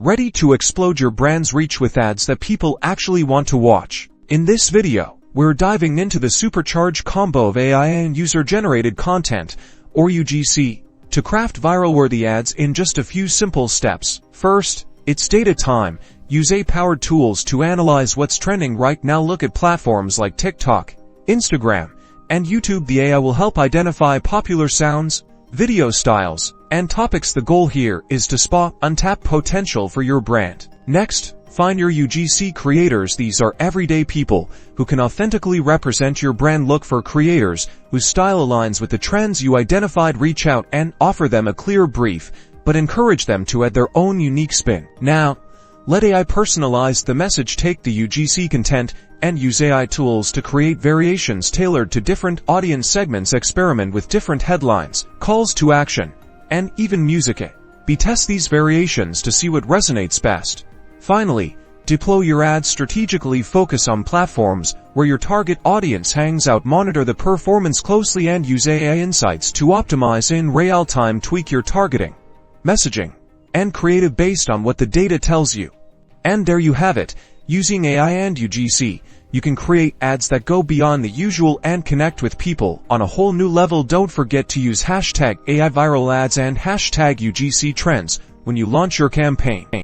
Ready to explode your brand's reach with ads that people actually want to watch? In this video, we're diving into the supercharged combo of AI and user-generated content, or UGC, to craft viral-worthy ads in just a few simple steps. First, it's data time. Use AI-powered tools to analyze what's trending right now. Look at platforms like TikTok, Instagram, and YouTube. The AI will help identify popular sounds, video styles, and topics. The goal here is to spot untapped potential for your brand. Next, find your UGC creators. These are everyday people who can authentically represent your brand. Look for creators whose style aligns with the trends you identified. Reach out and offer them a clear brief, but encourage them to add their own unique spin. Now, let AI personalize the message. Take the UGC content and use AI tools to create variations tailored to different audience segments. Experiment with different headlines, calls to action, and even music A/B test these variations to see what resonates best. Finally, deploy your ads strategically. Focus on platforms where your target audience hangs out. Monitor the performance closely and use AI insights to optimize in real time. Tweak your targeting, messaging, and creative based on what the data tells you. And there you have it. Using AI and UGC, you can create ads that go beyond the usual and connect with people on a whole new level. Don't forget to use hashtag AI Viral Ads and hashtag UGC Trends when you launch your campaign.